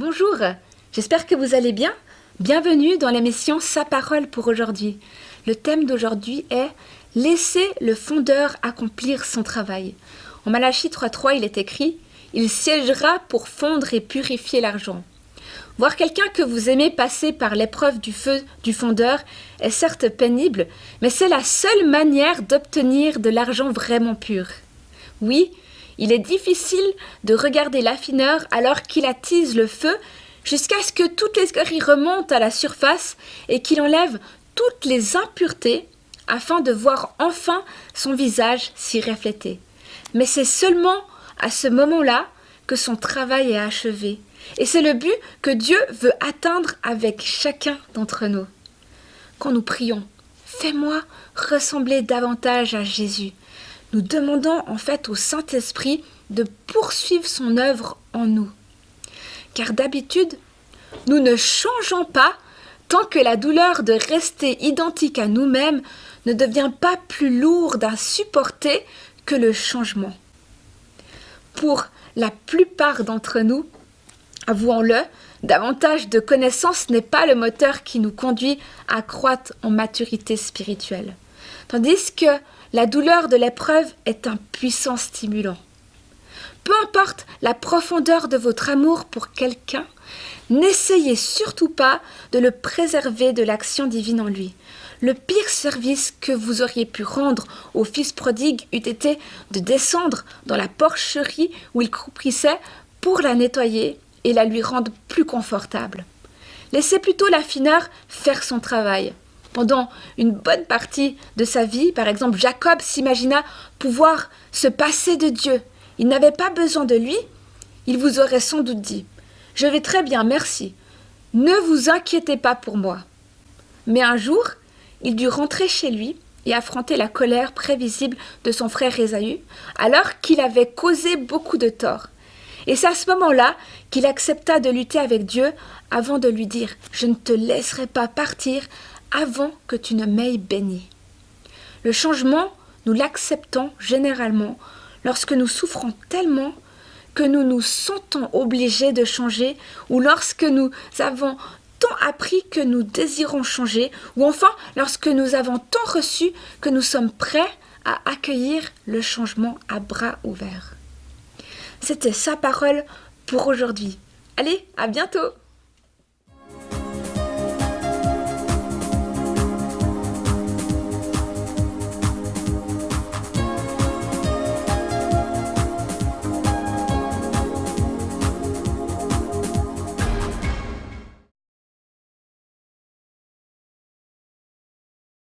Bonjour, j'espère que vous allez bien. Bienvenue dans l'émission Sa parole pour aujourd'hui. Le thème d'aujourd'hui est « Laissez le fondeur accomplir son travail ». En Malachie 3.3, il est écrit « Il siégera pour fondre et purifier l'argent ». Voir quelqu'un que vous aimez passer par l'épreuve du feu du fondeur est certes pénible, mais c'est la seule manière d'obtenir de l'argent vraiment pur. Oui, il est difficile de regarder l'affineur alors qu'il attise le feu jusqu'à ce que toutes les scories remontent à la surface et qu'il enlève toutes les impuretés afin de voir enfin son visage s'y refléter. Mais c'est seulement à ce moment-là que son travail est achevé. Et c'est le but que Dieu veut atteindre avec chacun d'entre nous. Quand nous prions, fais-moi ressembler davantage à Jésus. Nous demandons en fait au Saint-Esprit de poursuivre son œuvre en nous. Car d'habitude, nous ne changeons pas tant que la douleur de rester identique à nous-mêmes ne devient pas plus lourde à supporter que le changement. Pour la plupart d'entre nous, avouons-le, davantage de connaissances n'est pas le moteur qui nous conduit à croître en maturité spirituelle. Tandis que la douleur de l'épreuve est un puissant stimulant. Peu importe la profondeur de votre amour pour quelqu'un, n'essayez surtout pas de le préserver de l'action divine en lui. Le pire service que vous auriez pu rendre au fils prodigue eût été de descendre dans la porcherie où il croupissait pour la nettoyer et la lui rendre plus confortable. Laissez plutôt l'affineur faire son travail. Pendant une bonne partie de sa vie, par exemple, Jacob s'imagina pouvoir se passer de Dieu. Il n'avait pas besoin de lui. Il vous aurait sans doute dit « Je vais très bien, merci. Ne vous inquiétez pas pour moi. » Mais un jour, il dut rentrer chez lui et affronter la colère prévisible de son frère Ésaü, alors qu'il avait causé beaucoup de tort. Et c'est à ce moment-là qu'il accepta de lutter avec Dieu avant de lui dire « Je ne te laisserai pas partir avant que tu ne m'aies béni. » Le changement, nous l'acceptons généralement lorsque nous souffrons tellement que nous nous sentons obligés de changer ou lorsque nous avons tant appris que nous désirons changer ou enfin lorsque nous avons tant reçu que nous sommes prêts à accueillir le changement à bras ouverts. C'était Sa parole pour aujourd'hui. Allez, à bientôt!